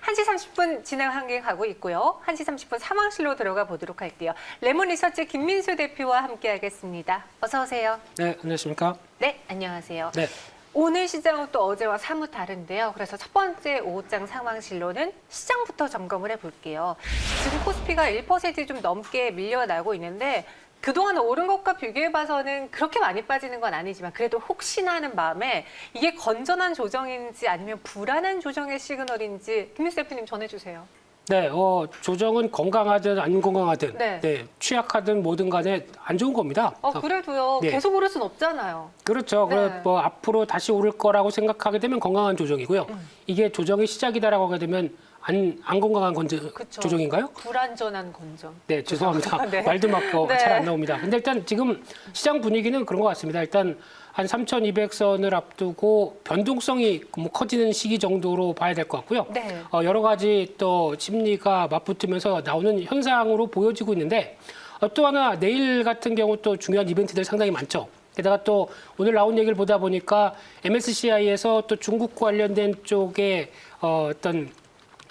1시 30분 진행하게 가고 있고요. 1시 30분 상황실로 들어가 보도록 할게요. 레몬리서치 김민수 대표와 함께하겠습니다. 어서 오세요. 네, 안녕하십니까? 네, 안녕하세요. 네. 오늘 시장은 또 어제와 사뭇 다른데요. 그래서 첫 번째 오후장 상황실로는 시장부터 점검을 해볼게요. 지금 코스피가 1% 좀 넘게 밀려나고 있는데 그동안 오른 것과 비교해봐서는 그렇게 많이 빠지는 건 아니지만 그래도 혹시나 하는 마음에 이게 건전한 조정인지 아니면 불안한 조정의 시그널인지 김민수 대표님 전해주세요. 네, 조정은 건강하든 안 건강하든, 네. 취약하든 뭐든 간에 안 좋은 겁니다. 그래도요. 네. 계속 오를 순 없잖아요. 그렇죠. 네. 뭐 앞으로 다시 오를 거라고 생각하게 되면 건강한 조정이고요. 이게 조정의 시작이다라고 하게 되면 안 건강한 그쵸. 조정인가요? 불안전한 건정. 네, 죄송합니다. 네. 말도 막 네. 잘 안 나옵니다. 근데 일단 지금 시장 분위기는 그런 것 같습니다. 일단 한 3,200선을 앞두고 변동성이 뭐 커지는 시기 정도로 봐야 될 것 같고요. 네. 여러 가지 또 심리가 맞붙으면서 나오는 현상으로 보여지고 있는데 또 하나 내일 같은 경우 또 중요한 이벤트들 상당히 많죠. 게다가 또 오늘 나온 얘기를 보다 보니까 MSCI에서 또 중국 관련된 쪽에 어떤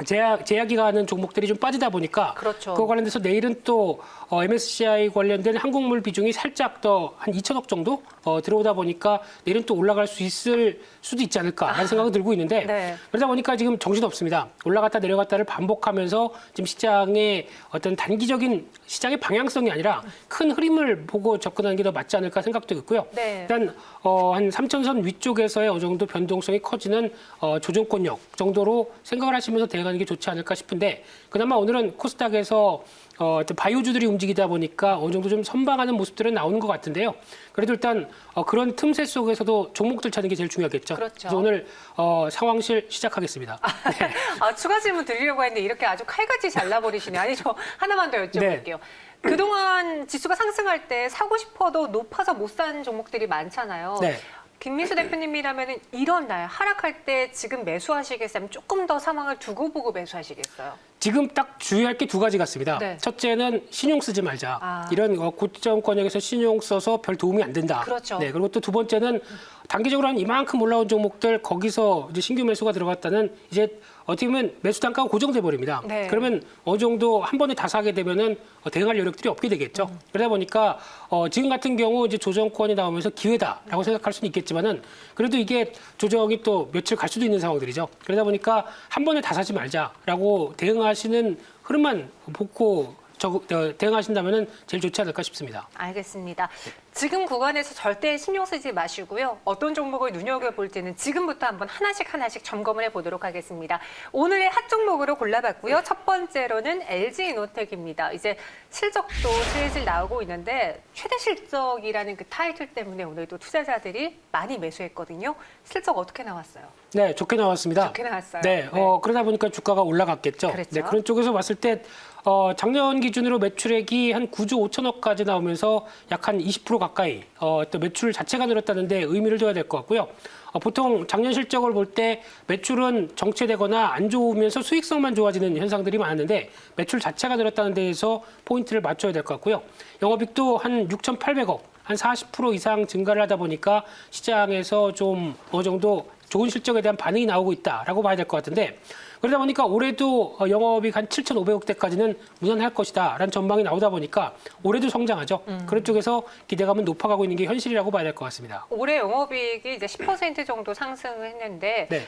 제약이 가는 종목들이 좀 빠지다 보니까 그렇죠. 그거 관련돼서 내일은 또 MSCI 관련된 항공물 비중이 살짝 더 한 2천억 정도 들어오다 보니까 내일은 또 올라갈 수 있을 수도 있지 않을까라는 생각이 들고 있는데 네. 그러다 보니까 지금 정신없습니다. 올라갔다 내려갔다를 반복하면서 지금 시장의 어떤 단기적인 시장의 방향성이 아니라 큰 흐름을 보고 접근하는 게 더 맞지 않을까 생각도 있고요. 네. 일단 한 3천선 위쪽에서의 어느 정도 변동성이 커지는 조정권역 정도로 생각을 하시면서 대응하는 게 좋지 않을까 싶은데 그나마 오늘은 코스닥에서 어떤 바이오주들이 움직이다 보니까 어느 정도 좀 선방하는 모습들은 나오는 것 같은데요. 그래도 일단 그런 틈새 속에서도 종목들 찾는 게 제일 중요하겠죠. 그렇죠. 그래서 오늘 상황실 시작하겠습니다. 네. 추가 질문 드리려고 했는데 이렇게 아주 칼같이 잘라버리시네. 아니, 저 하나만 더 여쭤볼게요. 그동안 지수가 상승할 때 사고 싶어도 높아서 못 산 종목들이 많잖아요. 네. 김민수 대표님이라면 이런 날 하락할 때 지금 매수하시겠어요? 조금 더 상황을 두고 보고 매수하시겠어요? 지금 딱 주의할 게 두 가지 같습니다. 네. 첫째는 신용 쓰지 말자. 이런 고점권역에서 신용 써서 별 도움이 안 된다. 그렇죠. 네, 그리고 또 두 번째는 단기적으로 한 이만큼 올라온 종목들 거기서 이제 신규 매수가 들어갔다는 이제 어떻게 보면 매수 단가가 고정돼 버립니다. 네. 그러면 어느 정도 한 번에 다 사게 되면은 대응할 여력들이 없게 되겠죠. 그러다 보니까 지금 같은 경우 이제 조정권이 나오면서 기회다라고 생각할 수는 있겠지만은 그래도 이게 조정이 또 며칠 갈 수도 있는 상황들이죠. 그러다 보니까 한 번에 다 사지 말자라고 대응하시는 흐름만 보고 대응하신다면은 제일 좋지 않을까 싶습니다. 알겠습니다. 지금 구간에서 절대 신경 쓰지 마시고요. 어떤 종목을 눈여겨볼지는 지금부터 한번 하나씩 점검을 해보도록 하겠습니다. 오늘의 핫 종목으로 골라봤고요. 첫 번째로는 LG이노텍입니다. 이제 실적도 슬슬 나오고 있는데 최대 실적이라는 그 타이틀 때문에 오늘도 투자자들이 많이 매수했거든요. 실적 어떻게 나왔어요? 네, 좋게 나왔습니다. 좋게 나왔어요. 네, 그러다 보니까 주가가 올라갔겠죠. 그랬죠. 네, 그런 쪽에서 봤을 때 작년 기준으로 매출액이 한 9조 5천억까지 나오면서 약 한 20% 가까이 또 매출 자체가 늘었다는데 의미를 둬야 될 것 같고요. 보통 작년 실적을 볼 때 매출은 정체되거나 안 좋으면서 수익성만 좋아지는 현상들이 많았는데 매출 자체가 늘었다는 데에서 포인트를 맞춰야 될 것 같고요. 영업이익도 한 6,800억, 한 40% 이상 증가를 하다 보니까 시장에서 좀 어느 정도 좋은 실적에 대한 반응이 나오고 있다라고 봐야 될 것 같은데 그러다 보니까 올해도 영업이익 한 7,500억대까지는 무난할 것이다라는 전망이 나오다 보니까 올해도 성장하죠. 그런 쪽에서 기대감은 높아가고 있는 게 현실이라고 봐야 될 것 같습니다. 올해 영업이익이 이제 10% 정도 상승했는데 네.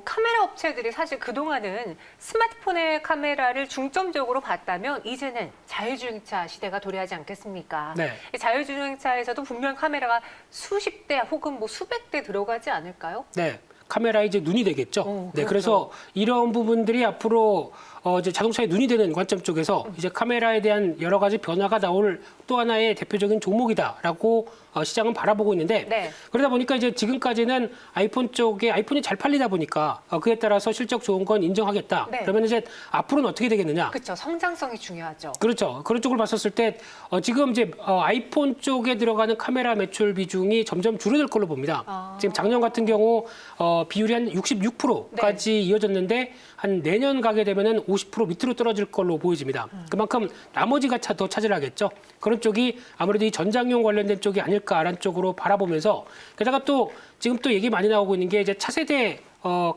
카메라 업체들이 사실 그동안은 스마트폰의 카메라를 중점적으로 봤다면 이제는 자율주행차 시대가 도래하지 않겠습니까? 네. 이 자율주행차에서도 분명 카메라가 수십 대 혹은 뭐 수백 대 들어가지 않을까요? 네. 카메라에 이제 눈이 되겠죠. 네, 그렇죠. 그래서 이런 부분들이 앞으로 이제 자동차에 눈이 되는 관점 쪽에서 이제 카메라에 대한 여러 가지 변화가 나올 또 하나의 대표적인 종목이다라고 시장은 바라보고 있는데 네. 그러다 보니까 이제 지금까지는 아이폰 쪽에 아이폰이 잘 팔리다 보니까 그에 따라서 실적 좋은 건 인정하겠다. 네. 그러면 이제 앞으로는 어떻게 되겠느냐? 그렇죠. 성장성이 중요하죠. 그렇죠. 그런 쪽을 봤었을 때 지금 이제 아이폰 쪽에 들어가는 카메라 매출 비중이 점점 줄어들 걸로 봅니다. 지금 작년 같은 경우 비율이 한 66%까지 이어졌는데 한 내년 가게 되면은 50% 밑으로 떨어질 걸로 보여집니다. 그만큼 나머지가 더 차지하겠죠. 그런 쪽이 아무래도 이 전장용 관련된 쪽이 아닐까라는 쪽으로 바라보면서 게다가 또 지금 또 얘기 많이 나오고 있는 게 이제 차세대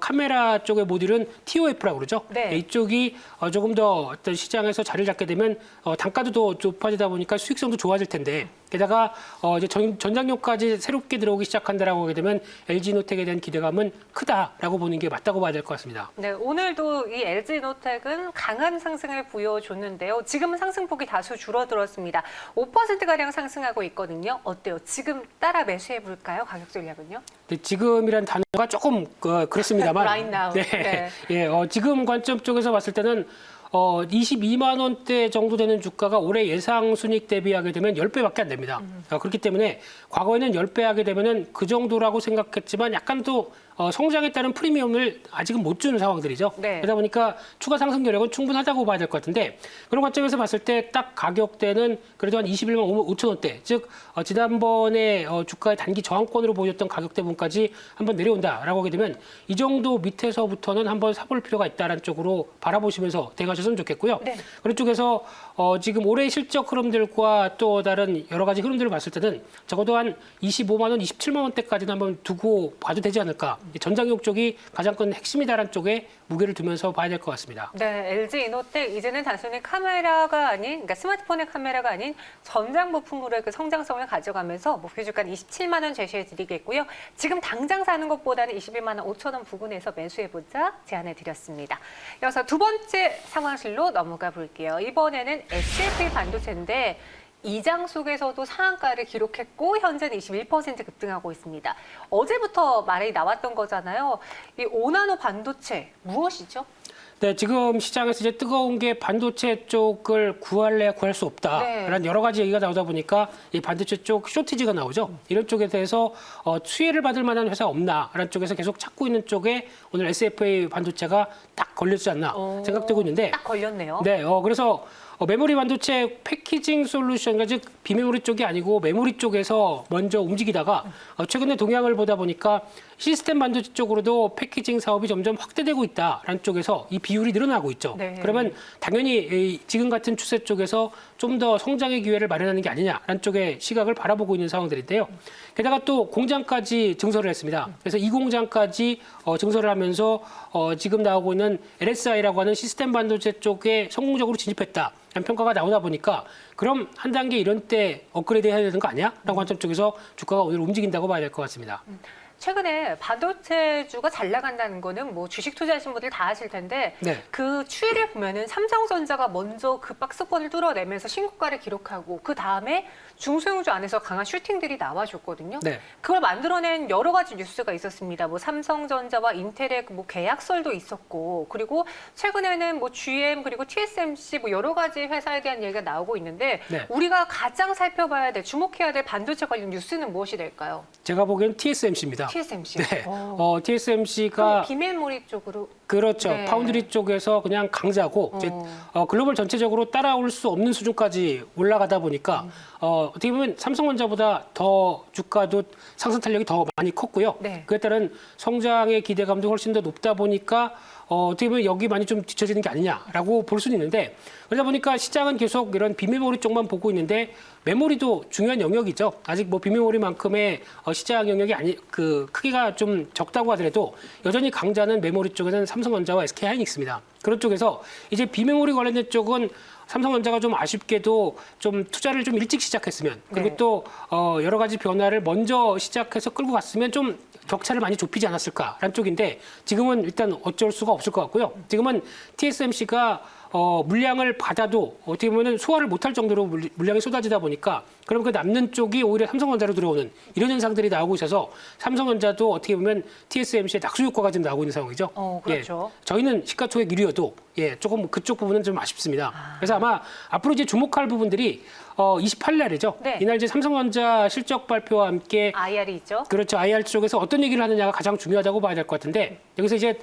카메라 쪽의 모듈은 TOF라고 그러죠. 네. 이쪽이 조금 더 어떤 시장에서 자리를 잡게 되면 단가도 더 높아지다 보니까 수익성도 좋아질 텐데 게다가 이제 전장용까지 새롭게 들어오기 시작한다라고 하게 되면 LG노텍에 대한 기대감은 크다라고 보는 게 맞다고 봐야 될 것 같습니다. 네, 오늘도 이 LG노텍은 강한 상승을 보여줬는데요. 지금은 상승폭이 다소 줄어들었습니다. 5%가량 상승하고 있거든요. 어때요? 지금 따라 매수해 볼까요? 가격 전략은요? 네, 지금이란 단어가 조금 그렇습니다만 Right now. 네. 예, 지금 관점 쪽에서 봤을 때는 22만 원대 정도 되는 주가가 올해 예상 순이익 대비하게 되면 10배밖에 안 됩니다. 그렇기 때문에 과거에는 10배 하게 되면은 그 정도라고 생각했지만 약간 또 성장에 따른 프리미엄을 아직은 못 주는 상황들이죠. 네. 그러다 보니까 추가 상승 여력은 충분하다고 봐야 될 것 같은데 그런 관점에서 봤을 때 딱 가격대는 그래도 한 21만 5천 원대, 즉 지난번에 주가의 단기 저항권으로 보였던 가격대 부분까지 한번 내려온다라고 하게 되면 이 정도 밑에서부터는 한번 사볼 필요가 있다라는 쪽으로 바라보시면서 대응하셨으면 좋겠고요. 네. 그런 쪽에서 지금 올해 실적 흐름들과 또 다른 여러 가지 흐름들을 봤을 때는 적어도 한 25만 원, 27만 원대까지는 한번 두고 봐도 되지 않을까. 전장용 쪽이 가장 큰 핵심이다라는 쪽에 무게를 두면서 봐야 될 것 같습니다. 네, LG 이노텍 이제는 단순히 카메라가 아닌, 그러니까 스마트폰의 카메라가 아닌 전장 부품으로의 그 성장성을 가져가면서 목표 주가는 27만 원 제시해드리겠고요. 지금 당장 사는 것보다는 21만 원 5천 원 부근에서 매수해보자 제안해드렸습니다. 이어서 두 번째 상황실로 넘어가 볼게요. 이번에는 SFA 반도체인데 이장 속에서도 상한가를 기록했고 현재는 21% 급등하고 있습니다. 어제부터 말이 나왔던 거잖아요. 이 5나노 반도체 무엇이죠? 네, 지금 시장에서 이제 뜨거운 게 반도체 쪽을 구할래야 구할 수 없다. 네. 라는 여러 가지 얘기가 나오다 보니까 이 반도체 쪽 쇼티지가 나오죠. 이런 쪽에 대해서 수혜를 받을 만한 회사 없나? 라는 쪽에서 계속 찾고 있는 쪽에 오늘 SFA 반도체가 딱 걸렸지 않나 생각되고 있는데 딱 걸렸네요. 네, 그래서 메모리 반도체 패키징 솔루션, 그러니까 즉 비메모리 쪽이 아니고 메모리 쪽에서 먼저 움직이다가 최근에 동향을 보다 보니까 시스템 반도체 쪽으로도 패키징 사업이 점점 확대되고 있다라는 쪽에서 이 비율이 늘어나고 있죠. 네. 그러면 당연히 이 지금 같은 추세 쪽에서 좀 더 성장의 기회를 마련하는 게 아니냐라는 쪽의 시각을 바라보고 있는 상황들인데요. 게다가 또 공장까지 증설을 했습니다. 그래서 이 공장까지 증설을 하면서 지금 나오고 있는 LSI라고 하는 시스템 반도체 쪽에 성공적으로 진입했다. 라는 평가가 나오다 보니까 그럼 한 단계 이런 때 업그레이드 해야 되는 거 아니야? 라는 관점 쪽에서 주가가 오늘 움직인다고 봐야 될 것 같습니다. 최근에 반도체주가 잘 나간다는 거는 뭐 주식 투자하신 분들 다 아실 텐데 네. 그 추이를 보면은 삼성전자가 먼저 그 박스권을 뚫어내면서 신고가를 기록하고 그 다음에 중소형주 안에서 강한 슈팅들이 나와줬거든요. 네. 그걸 만들어낸 여러 가지 뉴스가 있었습니다. 뭐 삼성전자와 인텔의 뭐 계약설도 있었고 그리고 최근에는 뭐 GM 그리고 TSMC 뭐 여러 가지 회사에 대한 얘기가 나오고 있는데 네. 우리가 가장 살펴봐야 될 주목해야 될 반도체 관련 뉴스는 무엇이 될까요? 제가 보기엔 TSMC입니다. TSMC. 네. 그럼 TSMC가 비메모리 쪽으로 그렇죠. 네. 파운드리 쪽에서 그냥 강자고 이제 글로벌 전체적으로 따라올 수 없는 수준까지 올라가다 보니까 어떻게 보면 삼성전자보다 더 주가도 상승 탄력이 더 많이 컸고요. 네. 그에 따른 성장의 기대감도 훨씬 더 높다 보니까 어떻게 보면 여기 많이 좀 뒤처지는 게 아니냐라고 볼 수는 있는데 그러다 보니까 시장은 계속 이런 비메모리 쪽만 보고 있는데 메모리도 중요한 영역이죠. 아직 뭐 비메모리만큼의 시장 영역이 그 크기가 좀 적다고 하더라도 여전히 강자는 메모리 쪽에는 삼성전자와 SK하이닉스입니다. 그런 쪽에서 이제 비메모리 관련된 쪽은 삼성전자가 좀 아쉽게도 좀 투자를 좀 일찍 시작했으면 그리고 네. 또 여러 가지 변화를 먼저 시작해서 끌고 갔으면 좀 격차를 많이 좁히지 않았을까라는 쪽인데 지금은 일단 어쩔 수가 없을 것 같고요. 지금은 TSMC가 물량을 받아도 어떻게 보면 소화를 못할 정도로 물량이 쏟아지다 보니까 그럼 그 남는 쪽이 오히려 삼성전자로 들어오는 이런 현상들이 나오고 있어서 삼성전자도 어떻게 보면 TSMC의 낙수 효과가 지금 나오고 있는 상황이죠. 그렇죠. 예, 저희는 시가총액 1위여도 조금 그쪽 부분은 좀 아쉽습니다. 그래서 아마 앞으로 이제 주목할 부분들이 28날이죠. 네. 이날 이제 삼성전자 실적 발표와 함께 IR이 있죠. 그렇죠. IR 쪽에서 어떤 얘기를 하느냐가 가장 중요하다고 봐야 될 것 같은데 여기서 이제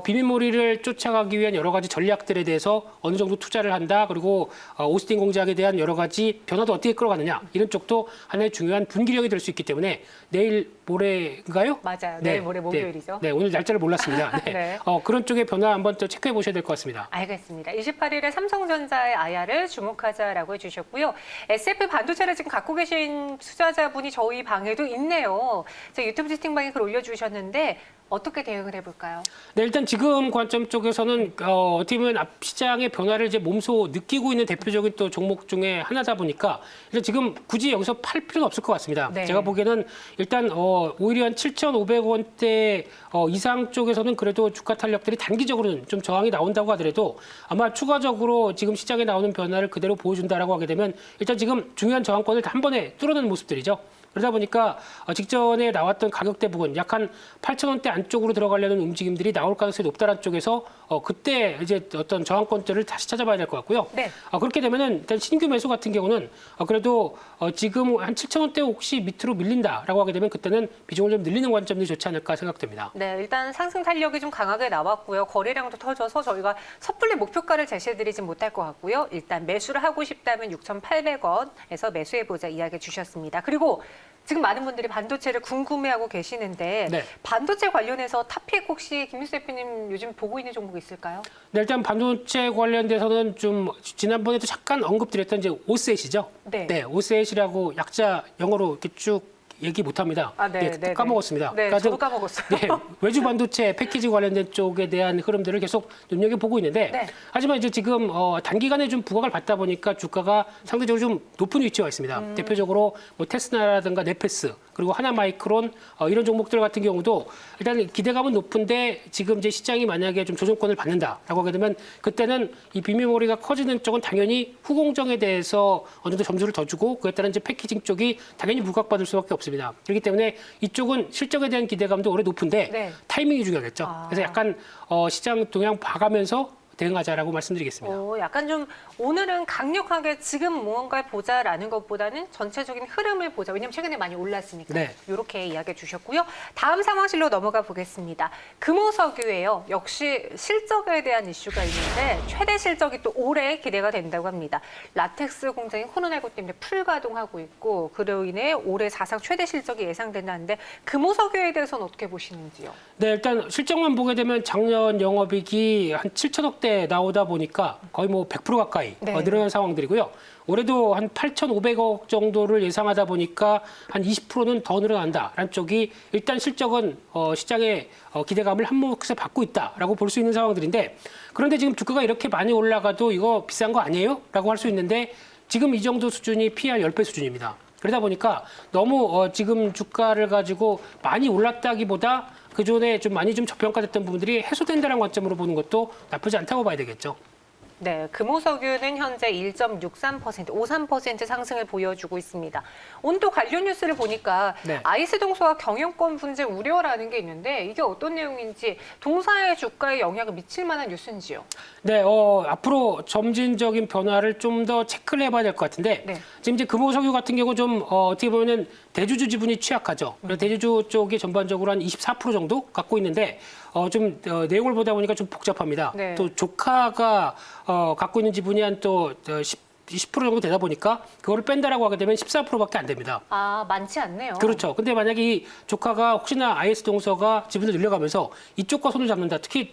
비메모리를 쫓아가기 위한 여러 가지 전략들에 대해서 어느 정도 투자를 한다. 그리고 오스틴 공장에 대한 여러 가지 변화도 어떻게 끌어가느냐. 이런 쪽도 하나의 중요한 분기력이 될 수 있기 때문에 내일 모레인가요? 맞아요. 내일 모레 목요일이죠. 네, 오늘 날짜를 몰랐습니다. 네. 네. 그런 쪽의 변화 한번 또 체크해 보셔야 될 것 같습니다. 알겠습니다. 28일에 삼성전자의 IR을 주목하자라고 해주셨고요. SF 반도체를 지금 갖고 계신 투자자분이 저희 방에도 있네요. 저 유튜브 채팅방에 글 올려주셨는데 어떻게 대응을 해볼까요? 네, 일단 지금 관점 쪽에서는 어떻게 보면 앞 시장의 변화를 이제 몸소 느끼고 있는 대표적인 또 종목 중에 하나다 보니까 일단 지금 굳이 여기서 팔 필요는 없을 것 같습니다. 네. 제가 보기에는 일단 오히려 한 7,500원대 이상 쪽에서는 그래도 주가 탄력들이 단기적으로는 좀 저항이 나온다고 하더라도 아마 추가적으로 지금 시장에 나오는 변화를 그대로 보여준다라고 하게 되면 일단 지금 중요한 저항권을 다 한 번에 뚫어내는 모습들이죠. 그러다 보니까 직전에 나왔던 가격대 부분 약 한 8,000원대 안쪽으로 들어가려는 움직임들이 나올 가능성이 높다는 쪽에서 그때 이제 어떤 저항권들을 다시 찾아봐야 될 것 같고요. 네. 그렇게 되면은 일단 신규 매수 같은 경우는 그래도 지금 한 7,000원대 혹시 밑으로 밀린다라고 하게 되면 그때는 비중을 좀 늘리는 관점이 좋지 않을까 생각됩니다. 네, 일단 상승 탄력이 좀 강하게 나왔고요. 거래량도 터져서 저희가 섣불리 목표가를 제시해드리진 못할 것 같고요. 일단 매수를 하고 싶다면 6,800원에서 매수해보자 이야기 주셨습니다. 그리고 지금 많은 분들이 반도체를 궁금해하고 계시는데 네. 반도체 관련해서 탑픽 혹시 김민수 대표님 요즘 보고 있는 종목 있을까요? 네, 일단 반도체 관련돼서는 좀 지난번에도 잠깐 언급드렸던 이제 오셋이죠. 네. 오셋이라고 약자 영어로 이렇게 쭉 얘기 못합니다. 또 까먹었습니다. 네, 그러니까 저도 까먹었어요. 네, 외주 반도체 패키지 관련된 쪽에 대한 흐름들을 계속 눈여겨보고 있는데 네. 하지만 이제 지금 단기간에 좀 부각을 받다 보니까 주가가 상대적으로 좀 높은 위치에 와 있습니다. 대표적으로 뭐 테스라라든가 네페스 그리고 하나마이크론 이런 종목들 같은 경우도 일단 기대감은 높은데 지금 이제 시장이 만약에 좀 조정권을 받는다라고 하게 되면 그때는 이 비메모리가 커지는 쪽은 당연히 후공정에 대해서 어느 정도 점수를 더 주고 그에 따른 이제 패키징 쪽이 당연히 부각받을 수밖에 없습니다. 그렇기 때문에 이쪽은 실적에 대한 기대감도 오래 높은데 네. 타이밍이 중요하겠죠. 그래서 약간 시장 동향 봐가면서 대응하자라고 말씀드리겠습니다. 약간 좀 오늘은 강력하게 지금 무언가를 보자라는 것보다는 전체적인 흐름을 보자. 왜냐하면 최근에 많이 올랐으니까. 네. 이렇게 이야기해 주셨고요. 다음 상황실로 넘어가 보겠습니다. 금호석유예요. 역시 실적에 대한 이슈가 있는데 최대 실적이 또 올해 기대가 된다고 합니다. 라텍스 공장이 코로나19 때문에 풀가동하고 있고 그로 인해 올해 사상 최대 실적이 예상된다는데 금호석유에 대해서는 어떻게 보시는지요? 네, 일단 실적만 보게 되면 작년 영업이익이 한 7천억대 나오다 보니까 거의 뭐 100% 가까이 네. 늘어난 상황들이고요. 올해도 한 8,500억 정도를 예상하다 보니까 한 20%는 더 늘어난다라는 쪽이 일단 실적은 시장의 기대감을 한 몫에 받고 있다라고 볼 수 있는 상황들인데 그런데 지금 주가가 이렇게 많이 올라가도 이거 비싼 거 아니에요? 라고 할 수 있는데 지금 이 정도 수준이 PR 10배 수준입니다. 그러다 보니까 너무 지금 주가를 가지고 많이 올랐다기보다 그전에 좀 많이 좀 저평가됐던 부분들이 해소된다는 관점으로 보는 것도 나쁘지 않다고 봐야 되겠죠. 네, 금호석유는 현재 1.63%, 53% 상승을 보여주고 있습니다. 오늘 또 관련 뉴스를 보니까 네. 아이스 동서와 경영권 분쟁 우려라는 게 있는데 이게 어떤 내용인지 동사의 주가에 영향을 미칠 만한 뉴스인지요? 네, 앞으로 점진적인 변화를 좀 더 체크를 해봐야 될 것 같은데 네. 지금 이제 금호석유 같은 경우 좀 어떻게 보면은 대주주 지분이 취약하죠. 그래서 대주주 쪽이 전반적으로 한 24% 정도 갖고 있는데 내용을 보다 보니까 좀 복잡합니다. 네. 또 조카가 갖고 있는 지분이 한 또 20% 정도 되다 보니까 그거를 뺀다라고 하게 되면 14%밖에 안 됩니다. 아, 많지 않네요. 그렇죠. 근데 만약에 이 조카가 혹시나 IS 동서가 지분을 늘려가면서 이쪽과 손을 잡는다. 특히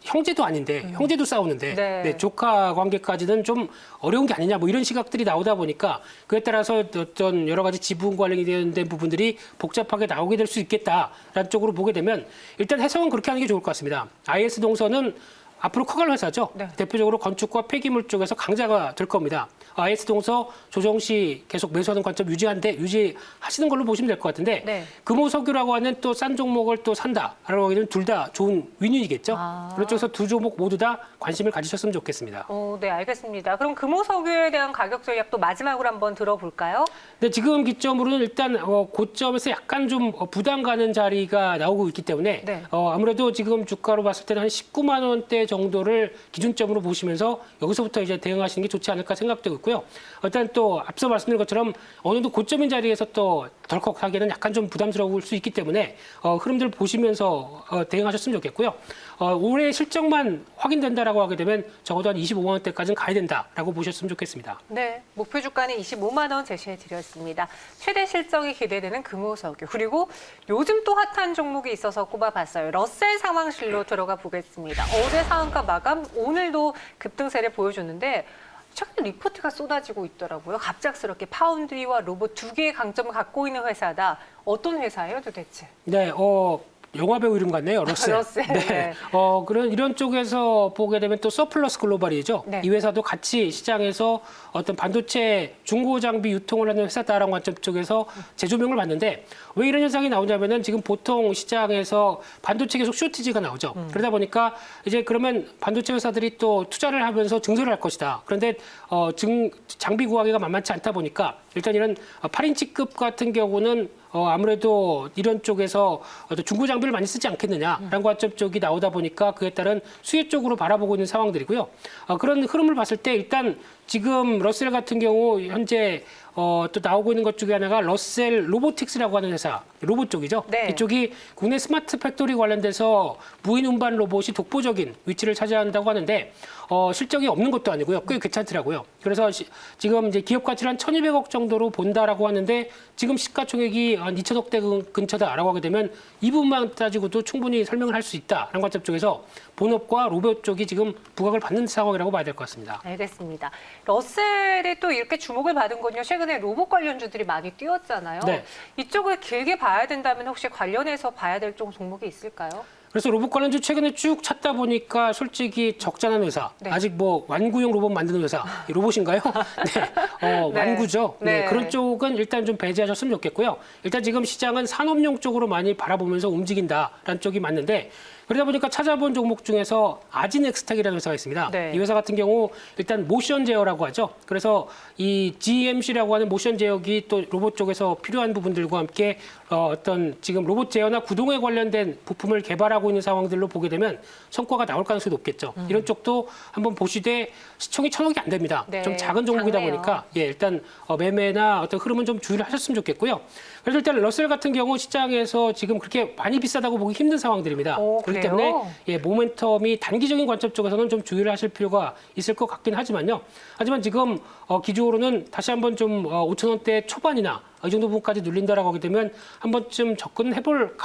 형제도 아닌데 형제도 싸우는데 네. 네, 조카 관계까지는 좀 어려운 게 아니냐 뭐 이런 시각들이 나오다 보니까 그에 따라서 어떤 여러 가지 지분 관련이 된 부분들이 복잡하게 나오게 될 수 있겠다라는 쪽으로 보게 되면 일단 해석은 그렇게 하는 게 좋을 것 같습니다. IS 동서는 앞으로 커갈 회사죠. 네. 대표적으로 건축과 폐기물 쪽에서 강자가 될 겁니다. IS 동서 조정 시 계속 매수하는 관점 유지하시는 걸로 보시면 될 것 같은데 네. 금호석유라고 하는 또 싼 종목을 또 산다라고 하기는 둘 다 좋은 윈윈이겠죠. 그런 쪽에서 두 종목 모두 다 관심을 가지셨으면 좋겠습니다. 네, 알겠습니다. 그럼 금호석유에 대한 가격 전략 또 마지막으로 한번 들어볼까요? 근데 지금 기점으로는 일단 고점에서 약간 좀 부담 가는 자리가 나오고 있기 때문에 네. 아무래도 지금 주가로 봤을 때는 한 19만 원대 정도를 기준점으로 보시면서 여기서부터 이제 대응하시는 게 좋지 않을까 생각되고 있고요. 일단 또 앞서 말씀드린 것처럼 어느 정도 고점인 자리에서 또 덜컥하기에는 약간 좀 부담스러울 수 있기 때문에 흐름들 보시면서 대응하셨으면 좋겠고요. 올해 실적만 확인된다라고 하게 되면 적어도 한 25만 원대까지는 가야 된다라고 보셨으면 좋겠습니다. 네, 목표 주가는 25만 원 제시해 드렸습니다. 최대 실적이 기대되는 금호석유, 그리고 요즘 또 핫한 종목이 있어서 꼽아봤어요. 러셀 상황실로 들어가 보겠습니다. 어제 상한가 마감, 오늘도 급등세를 보여줬는데 최근 리포트가 쏟아지고 있더라고요. 갑작스럽게 파운드리와 로봇 두 개의 강점을 갖고 있는 회사다. 어떤 회사예요, 도대체? 네, 영화배우 이름 같네요. 러셀. 러셀. 네. 네. 이런 쪽에서 보게 되면 또 서플러스 글로벌이죠. 네. 이 회사도 같이 시장에서 어떤 반도체 중고 장비 유통을 하는 회사다라는 관점 쪽에서 재조명을 받는데 왜 이런 현상이 나오냐면은 지금 보통 시장에서 반도체 계속 쇼티지가 나오죠. 그러다 보니까 이제 그러면 반도체 회사들이 또 투자를 하면서 증설을 할 것이다. 그런데 장비 구하기가 만만치 않다 보니까 일단 이런 8인치급 같은 경우는 아무래도 이런 쪽에서 어떤 중고 장비를 많이 쓰지 않겠느냐라는 관점 쪽이 나오다 보니까 그에 따른 수혜 쪽으로 바라보고 있는 상황들이고요. 그런 흐름을 봤을 때 일단 지금 러셀 같은 경우 현재 또 나오고 있는 것 중에 하나가 러셀 로보틱스라고 하는 회사, 로봇 쪽이죠. 네. 이쪽이 국내 스마트 팩토리 관련돼서 무인 운반 로봇이 독보적인 위치를 차지한다고 하는데 실적이 없는 것도 아니고요. 꽤 괜찮더라고요. 그래서 지금 이제 기업 가치를 한 1,200억 정도로 본다라고 하는데 지금 시가총액이 한 2,000억대 근처다라고 하게 되면 이 부분만 따지고도 충분히 설명을 할 수 있다라는 관점 쪽에서 본업과 로봇 쪽이 지금 부각을 받는 상황이라고 봐야 될 것 같습니다. 알겠습니다. 러셀이 또 이렇게 주목을 받은 건요. 최근에 로봇 관련주들이 많이 뛰었잖아요. 네. 이쪽을 길게 봐야 된다면 혹시 관련해서 봐야 될 종목이 있을까요? 그래서 로봇 관련주 최근에 쭉 찾다 보니까 솔직히 적잖은 회사, 네. 아직 뭐 완구용 로봇 만드는 회사, 이 로봇인가요? 네, 완구죠. 네. 네. 그런 쪽은 일단 좀 배제하셨으면 좋겠고요. 일단 지금 시장은 산업용 쪽으로 많이 바라보면서 움직인다라는 쪽이 맞는데 그러다 보니까 찾아본 종목 중에서 아진엑스텍이라는 회사가 있습니다. 네. 이 회사 같은 경우 일단 모션 제어라고 하죠. 그래서 이 GMC라고 하는 모션 제어기 또 로봇 쪽에서 필요한 부분들과 함께 어떤 지금 로봇 제어나 구동에 관련된 부품을 개발하고 있는 상황들로 보게 되면 성과가 나올 가능성이 높겠죠. 이런 쪽도 한번 보시되 시총이 1,000억이 안 됩니다. 네, 좀 작은 종목이다 작네요. 보니까 일단 매매나 어떤 흐름은 좀 주의를 하셨으면 좋겠고요. 그래서 일단 러셀 같은 경우 시장에서 지금 그렇게 많이 비싸다고 보기 힘든 상황들입니다. 오, 그렇기 그래요? 때문에 모멘텀이 단기적인 관점 쪽에서는 좀 주의를 하실 필요가 있을 것 같긴 하지만요. 하지만 지금 기조로는 다시 한번 좀 5,000원대 초반이나 이 정도 부분까지 눌린다라고 하게 되면 한 번쯤 접근해볼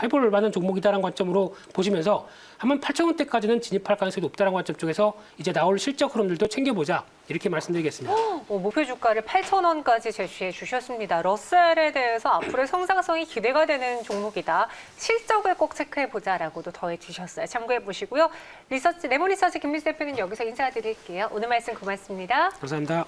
해볼 만한 종목이다라는 관점으로 보시면서 한번 8,000원대까지는 진입할 가능성이 높다는 관점 쪽에서 이제 나올 실적 흐름들도 챙겨보자 이렇게 말씀드리겠습니다. 목표 주가를 8,000원까지 제시해 주셨습니다. 러셀에 대해서 앞으로의 성장성이 기대가 되는 종목이다. 실적을 꼭 체크해 보자라고도 더해 주셨어요. 참고해 보시고요. 레몬 리서치 김미수 대표는 여기서 인사드릴게요. 오늘 말씀 고맙습니다. 감사합니다.